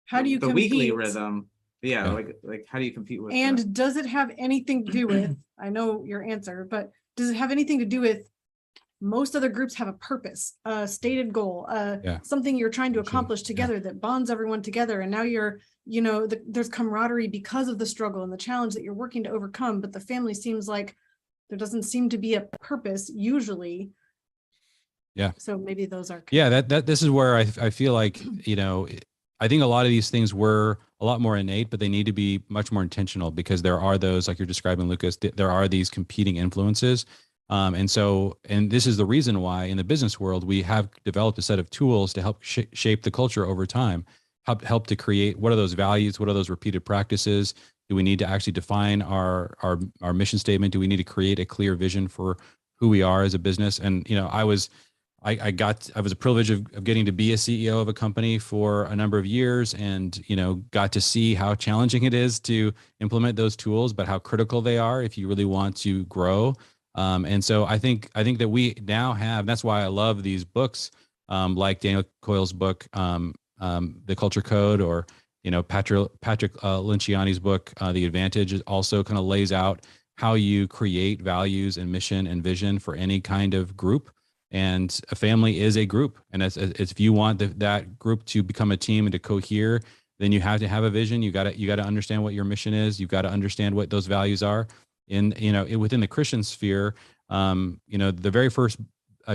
how do you the compete? weekly rhythm? Yeah, Yeah. like how do you compete with And that? does it have anything to do with, I know your answer, but does it have anything to do with, most other groups have a purpose, a stated goal, Yeah. something you're trying to Mission, accomplish yeah. together that bonds everyone together. And now there's camaraderie because of the struggle and the challenge that you're working to overcome. But the family seems like there doesn't seem to be a purpose usually. Yeah. So maybe those are. Yeah, this is where I feel like, I think a lot of these things were a lot more innate, but they need to be much more intentional, because there are those, like you're describing, Lucas, there are these competing influences. And this is the reason why in the business world, we have developed a set of tools to help shape the culture over time, help to create, what are those values? What are those repeated practices? Do we need to actually define our mission statement? Do we need to create a clear vision for who we are as a business? And, I was a privilege of getting to be a CEO of a company for a number of years, and, got to see how challenging it is to implement those tools, but how critical they are if you really want to grow. And so I think that we now have, that's why I love these books, like Daniel Coyle's book, The Culture Code, or, Patrick Lenciani's book, The Advantage, also kind of lays out how you create values and mission and vision for any kind of group. And a family is a group. And it's if you want that group to become a team and to cohere, then you have to have a vision. You got to understand what your mission is. You've got to understand what those values are. Within the Christian sphere, the very first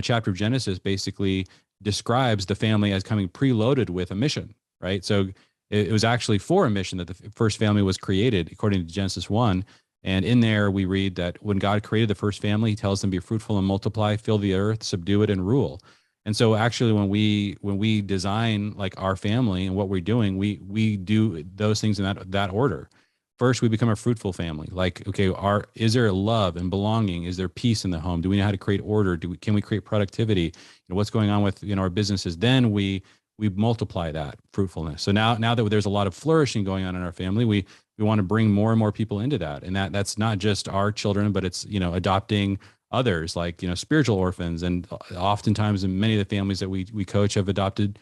chapter of Genesis basically describes the family as coming preloaded with a mission, right? So it was actually for a mission that the first family was created, according to Genesis 1. And in there, we read that when God created the first family, he tells them, be fruitful and multiply, fill the earth, subdue it, and rule. And so actually, when we design like our family and what we're doing, we do those things in that order. First, we become a fruitful family. Like, okay, is there love and belonging? Is there peace in the home? Do we know how to create order? Can we create productivity? What's going on with our businesses? Then we multiply that fruitfulness. So now that there's a lot of flourishing going on in our family, we want to bring more and more people into that. And that's not just our children, but it's, adopting others, like, spiritual orphans. And oftentimes in many of the families that we coach have adopted,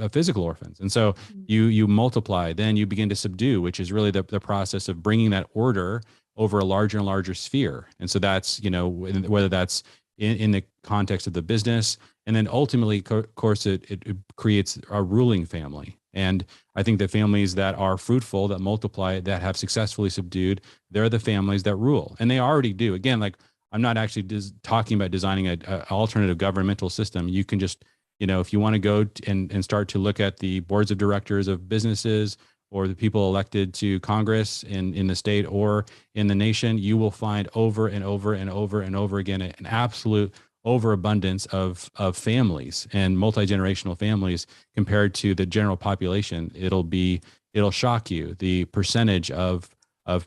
physical orphans. And so you multiply, then you begin to subdue, which is really the process of bringing that order over a larger and larger sphere. And so that's, whether that's in the context of the business, and then ultimately, of course, it creates a ruling family. And I think the families that are fruitful, that multiply, that have successfully subdued, they're the families that rule. And they already do. Again, like, I'm not actually talking about designing an alternative governmental system. You can just, if you want to go and start to look at the boards of directors of businesses, or the people elected to Congress in the state or in the nation, you will find over and over and over and over again an absolute overabundance of families and multi-generational families compared to the general population. It'll shock you, the percentage of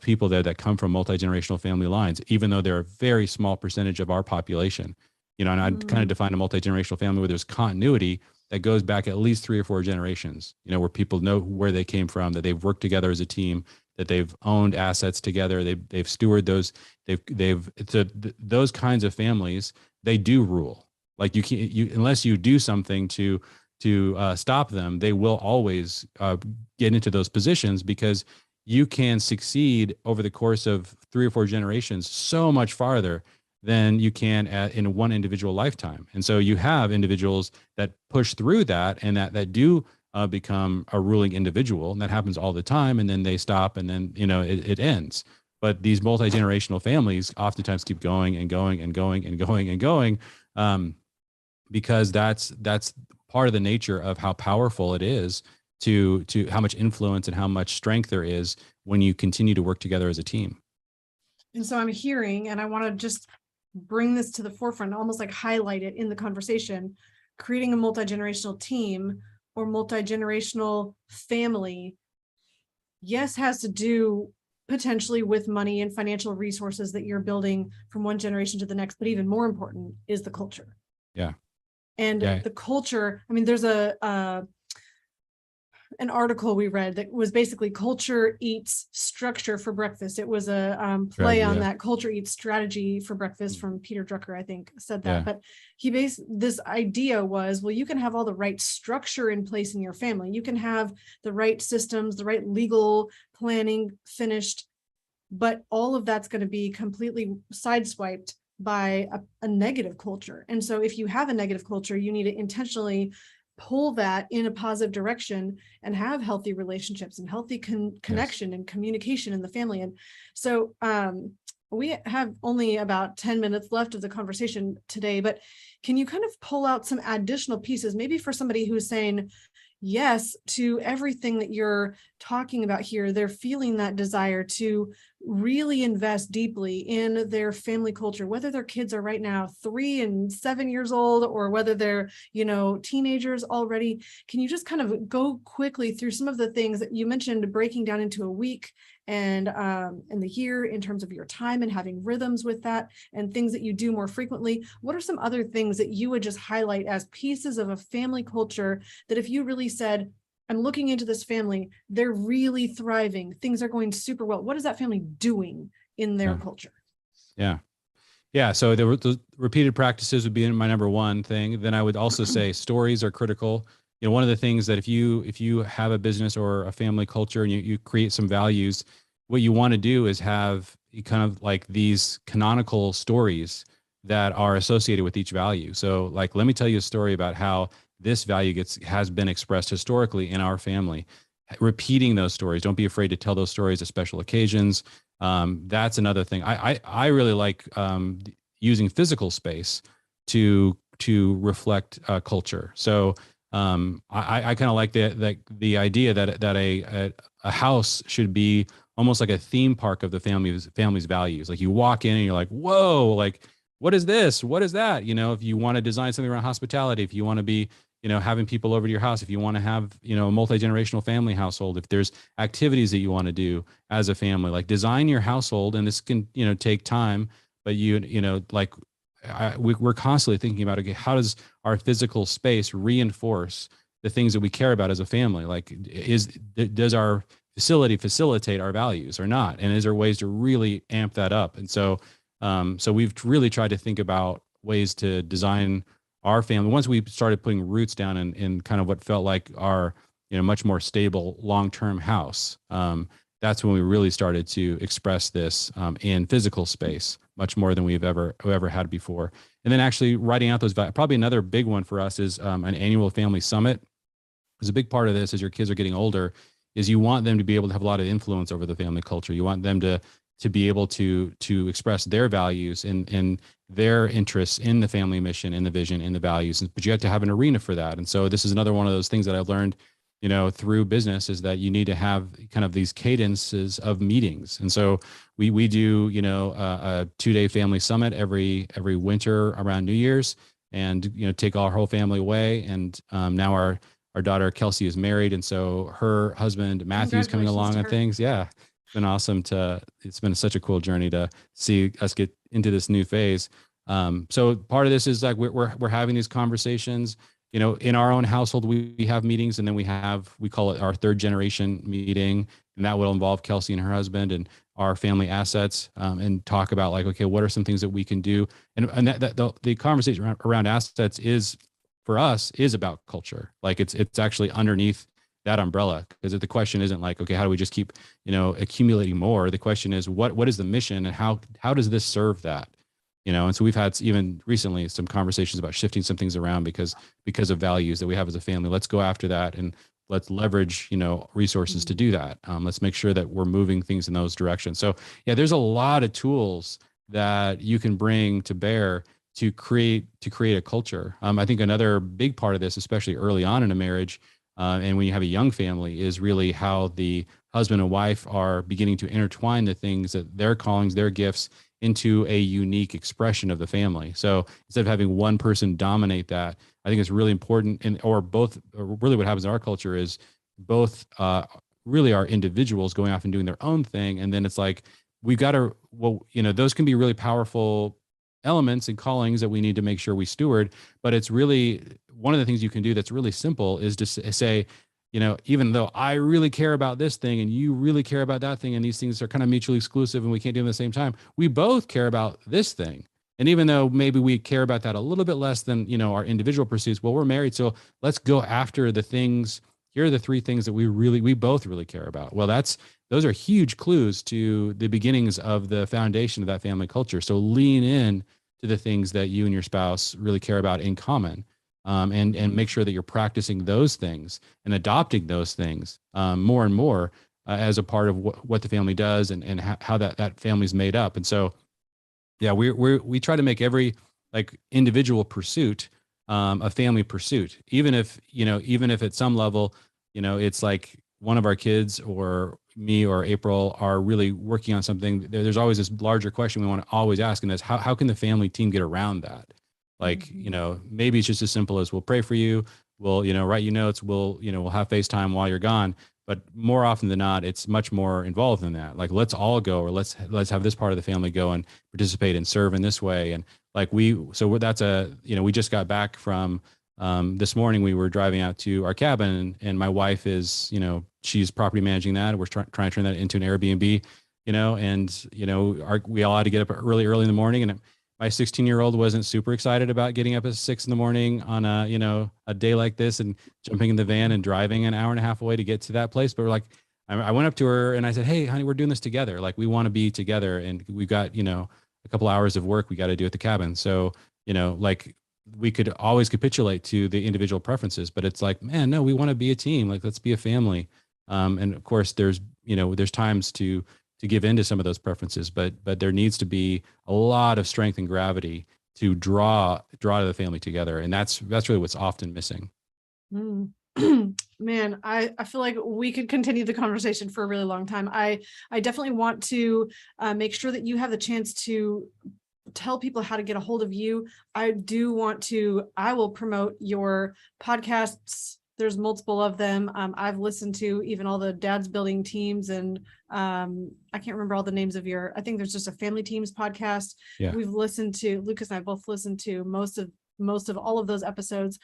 people there that come from multi-generational family lines, even though they're a very small percentage of our population. And I'd kind of define a multi-generational family where there's continuity that goes back at least 3 or 4 generations, where people know where they came from, that they've worked together as a team, that they've owned assets together, they've stewarded those, those kinds of families, they do rule. Like, unless you do something to stop them, they will always get into those positions, because you can succeed over the course of 3 or 4 generations so much farther than you can in one individual lifetime. And so you have individuals that push through that and that do become a ruling individual, and that happens all the time. And then they stop, and then it ends. But these multi-generational families oftentimes keep going and going and going and going and going, because that's part of the nature of how powerful it is to how much influence and how much strength there is when you continue to work together as a team. And so I'm hearing, and I want to just bring this to the forefront, almost like highlight it in the conversation, creating a multi-generational team or multi-generational family, yes, has to do potentially with money and financial resources that you're building from one generation to the next, but even more important is the culture. Yeah. And the culture, I mean, there's an article we read that was basically culture eats structure for breakfast. It was a play on that. Culture eats strategy for breakfast from Peter Drucker, I think, said that. But he this idea was, well, you can have all the right structure in place in your family. You can have the right systems, the right legal planning finished, but all of that's going to be completely sideswiped by a negative culture. And so if you have a negative culture, you need to intentionally pull that in a positive direction and have healthy relationships and healthy connection and communication in the family. And so we have only about 10 minutes left of the conversation today, but can you kind of pull out some additional pieces, maybe for somebody who's saying yes to everything that you're talking about here? They're feeling that desire to really invest deeply in their family culture, whether their kids are right now 3 and 7 years old, or whether they're, teenagers already. Can you just kind of go quickly through some of the things that you mentioned, breaking down into a week and the year in terms of your time and having rhythms with that and things that you do more frequently? What are some other things that you would just highlight as pieces of a family culture that if you really said, I'm looking into this family, they're really thriving, things are going super well, what is that family doing in their culture? Yeah. So the repeated practices would be my number one thing. Then I would also say stories are critical. One of the things that if you have a business or a family culture and you create some values, what you want to do is have kind of like these canonical stories that are associated with each value. So like, let me tell you a story about how this value has been expressed historically in our family. Repeating those stories. Don't be afraid to tell those stories at special occasions. That's another thing. I really like using physical space to reflect culture. So I kind of like the idea that a house should be almost like a theme park of the family's values. Like you walk in and you're like, whoa, like what is this? What is that? If you want to design something around hospitality, if you want to be having people over to your house, if you want to have, a multi-generational family household, if there's activities that you want to do as a family, like design your household. And this can, take time, but we're constantly thinking about, okay, how does our physical space reinforce the things that we care about as a family? Like does our facility facilitate our values or not? And is there ways to really amp that up? And so we've really tried to think about ways to design our family. Once we started putting roots down in kind of what felt like our, much more stable long-term house, that's when we really started to express this in physical space much more than we've ever had before. And then actually writing out those values. Probably another big one for us is an annual family summit. Because a big part of this as your kids are getting older is you want them to be able to have a lot of influence over the family culture. You want them to be able to express their values and their interests in the family mission, in the vision, in the values. But you have to have an arena for that. And so this is another one of those things that I've learned, through business, is that you need to have kind of these cadences of meetings. And so we do, a 2-day family summit every winter around New Year's, and, take our whole family away. And now our daughter Kelsey is married. And so her husband Matthew is coming along on things. Yeah. Been awesome it's been such a cool journey to see us get into this new phase. So part of this is like we're having these conversations, in our own household. We have meetings, and then we call it our third generation meeting, and that will involve Kelsey and her husband and our family assets, and talk about like, okay, what are some things that we can do? And the conversation around assets is for us is about culture. Like it's actually underneath that umbrella, because the question isn't like, okay, how do we just keep, accumulating more? The question is what is the mission, and how does this serve that? And so we've had even recently some conversations about shifting some things around because of values that we have as a family. Let's go after that. And let's leverage, resources to do that. Let's make sure that we're moving things in those directions. So yeah, there's a lot of tools that you can bring to bear to create a culture. I think another big part of this, especially early on in a marriage, and when you have a young family, is really how the husband and wife are beginning to intertwine the things, that their callings, their gifts, into a unique expression of the family. So instead of having one person dominate that, I think it's really important, or really what happens in our culture is both really are individuals going off and doing their own thing. And then it's like, we've got to, those can be really powerful elements and callings that we need to make sure we steward. But it's really, one of the things you can do that's really simple is to say, even though I really care about this thing and you really care about that thing, and these things are kind of mutually exclusive and we can't do them at the same time, we both care about this thing. And even though maybe we care about that a little bit less than, our individual pursuits, well, we're married, so let's go after the things. Here are the three things that we both really care about. Well, those are huge clues to the beginnings of the foundation of that family culture. So lean in to the things that you and your spouse really care about in common, and make sure that you're practicing those things and adopting those things more and more as a part of what the family does, and how that family's made up. And so, yeah, we try to make every individual pursuit a family pursuit, even if at some level, it's like one of our kids or me or April are really working on something. There's always this larger question we want to always ask, and that's how can the family team get around that? Maybe it's just as simple as, we'll pray for you, we'll write you notes, we'll have FaceTime while you're gone. But more often than not, it's much more involved than that. Like, let's all go, or let's have this part of the family go and participate and serve in this way. And we just got back from this morning. We were driving out to our cabin, and my wife is, she's property managing that. We're trying to turn that into an Airbnb, we all had to get up early in the morning, and my 16-year-old wasn't super excited about getting up at 6 a.m. on a day like this and jumping in the van and driving an hour and a half away to get to that place. But I went up to her and I said, "Hey, honey, we're doing this together. We want to be together, and we've got, a couple hours of work we got to do at the cabin." So, we could always capitulate to the individual preferences, but it's like, man, no, we want to be a team. Let's be a family. And of course there's times to give into some of those preferences, but there needs to be a lot of strength and gravity to draw the family together. And that's really what's often missing. Man, I feel like we could continue the conversation for a really long time. I definitely want to make sure that you have the chance to tell people how to get a hold of you. I will promote your podcasts. There's multiple of them. I've listened to even all the Dads Building Teams, and I can't remember all the names of I think there's just a Family Teams podcast. Yeah. We've listened to, Lucas and I both listened to most of all of those episodes.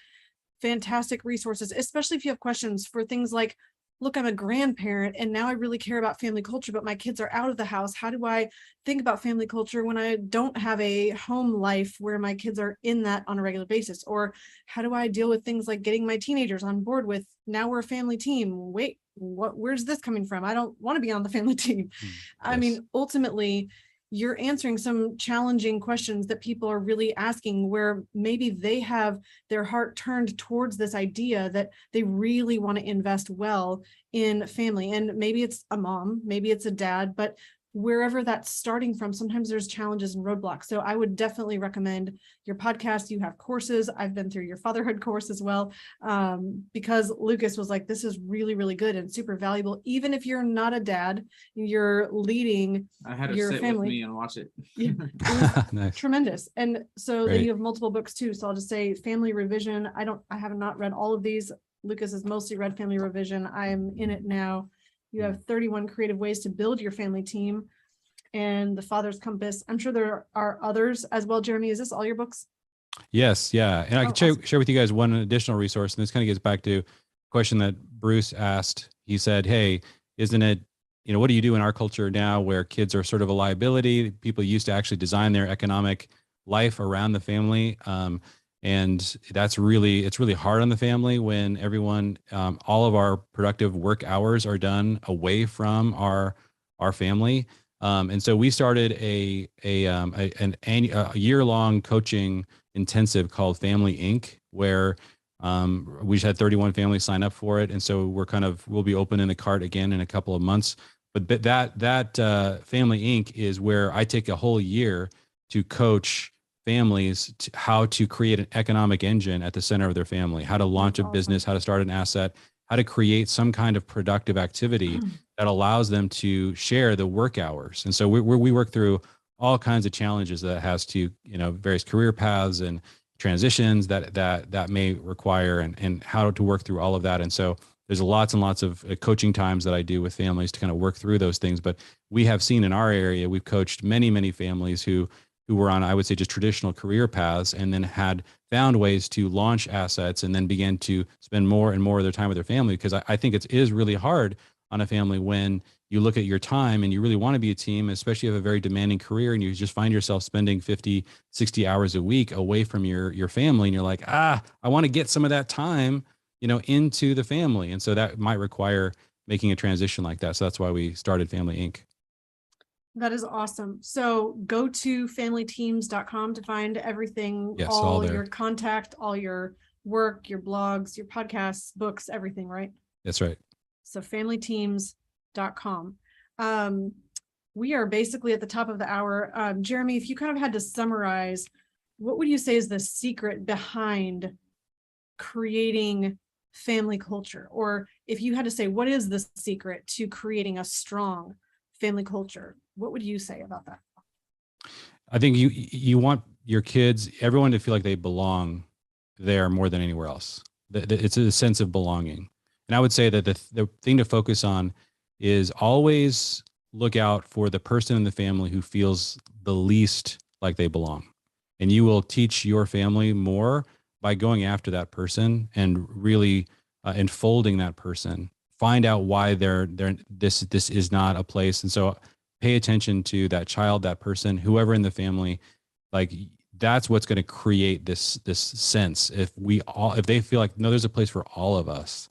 Fantastic resources, especially if you have questions for things like, look, I'm a grandparent and now I really care about family culture, but my kids are out of the house. How do I think about family culture when I don't have a home life where my kids are in that on a regular basis? Or how do I deal with things like getting my teenagers on board with, now we're a family team. Wait, where's this coming from? I don't want to be on the family team. Yes. I mean, ultimately, you're answering some challenging questions that people are really asking, where maybe they have their heart turned towards this idea that they really want to invest well in family. And maybe it's a mom, maybe it's a dad, but wherever that's starting from, sometimes there's challenges and roadblocks. So I would definitely recommend your podcast. You have courses. I've been through your fatherhood course as well, because Lucas was like, this is really, really good and super valuable. Even if you're not a dad, you're leading I had to your sit family. with me and watch it. Yeah, it was Nice. tremendous. And so Great. then you have multiple books too. So I'll just say Family Revision. I have not read all of these. Lucas has mostly read Family Revision. I'm in it now. You have 31 creative ways to build your family team, and The Father's Compass. I'm sure there are others as well. Jeremy, is this all your books? Yes. Yeah. And I can awesome. share with you guys one additional resource. And this kind of gets back to a question that Bruce asked. He said, "Hey, isn't it, what do you do in our culture now where kids are sort of a liability? People used to actually design their economic life around the family. And it's really hard on the family when everyone, all of our productive work hours are done away from our family." And so we started a year-long coaching intensive called Family Inc., where We just had 31 families sign up for it. And so we'll be opening the cart again in a couple of months. But that Family Inc. is where I take a whole year to coach families to how to create an economic engine at the center of their family, how to launch a business, how to start an asset, how to create some kind of productive activity that allows them to share the work hours. And so we work through all kinds of challenges that has to, various career paths and transitions that may require, and how to work through all of that. And so there's lots and lots of coaching times that I do with families to kind of work through those things. But we have seen in our area, we've coached many, many families who were on, I would say, just traditional career paths, and then had found ways to launch assets and then began to spend more and more of their time with their family. Because I think it is really hard on a family when you look at your time and you really want to be a team, especially if you have a very demanding career and you just find yourself spending 50, 60 hours a week away from your family. And you're like, I want to get some of that time, into the family. And so that might require making a transition like that. So that's why we started Family Inc. That is awesome. So go to familyteams.com to find everything, Yes, all there. Your contact, all your work, your blogs, your podcasts, books, everything, right? That's right. So familyteams.com. We are basically at the top of the hour. Jeremy, if you kind of had to summarize, what would you say is the secret behind creating family culture? Or if you had to say, what is the secret to creating a strong family culture? What would you say about that? I think you want your kids, everyone, to feel like they belong there more than anywhere else. It's a sense of belonging. And I would say that the thing to focus on is always look out for the person in the family who feels the least like they belong. And you will teach your family more by going after that person and really enfolding that person. Find out why this is not a place. And so pay attention to that child, that person, whoever in the family. Like, that's what's going to create this sense. If they feel like, no, there's a place for all of us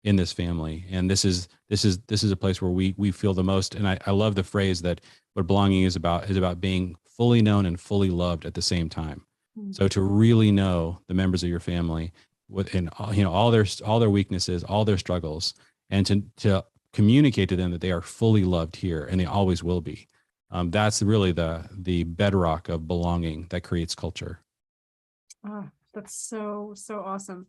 in this family, and this is a place where we feel the most. And I love the phrase that what belonging is about being fully known and fully loved at the same time. So to really know the members of your family within, all their weaknesses, all their struggles, and to communicate to them that they are fully loved here and they always will be. That's really the bedrock of belonging that creates culture. Oh, that's so awesome.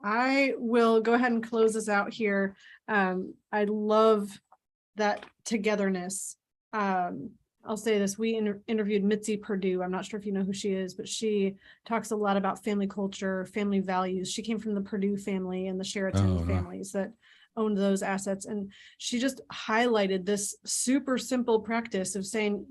I will go ahead and close this out here. I love that togetherness. I'll say this, we interviewed Mitzi Perdue. I'm not sure if you know who she is, but she talks a lot about family culture, family values. She came from the Perdue family and the Sheraton families that owned those assets. And she just highlighted this super simple practice of saying,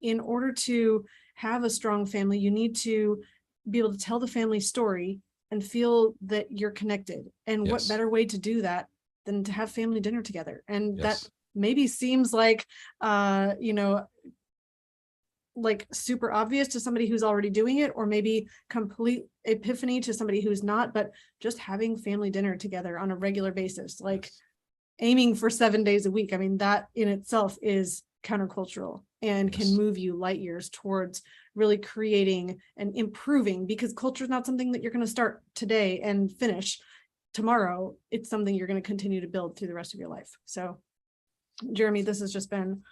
in order to have a strong family, you need to be able to tell the family story and feel that you're connected. And what better way to do that than to have family dinner together? And that maybe seems like, like super obvious to somebody who's already doing it, or maybe complete epiphany to somebody who's not, but just having family dinner together on a regular basis, like aiming for 7 days a week. I mean, that in itself is countercultural and can move you light years towards really creating and improving, because culture is not something that you're going to start today and finish tomorrow. It's something you're going to continue to build through the rest of your life. So Jeremy, this has just been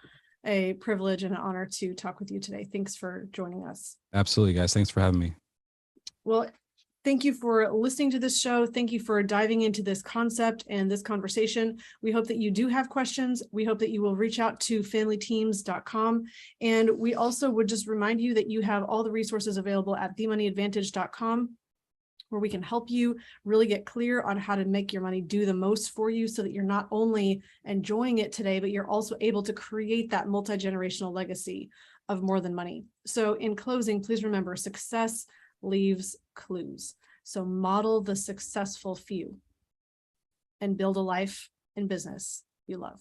a privilege and an honor to talk with you today. Thanks for joining us. Absolutely, guys. Thanks for having me. Well, thank you for listening to this show. Thank you for diving into this concept and this conversation. We hope that you do have questions. We hope that you will reach out to familyteams.com. And we also would just remind you that you have all the resources available at themoneyadvantage.com, where we can help you really get clear on how to make your money do the most for you, so that you're not only enjoying it today, but you're also able to create that multi-generational legacy of more than money. So in closing, please remember, success leaves clues. So model the successful few and build a life and business you love.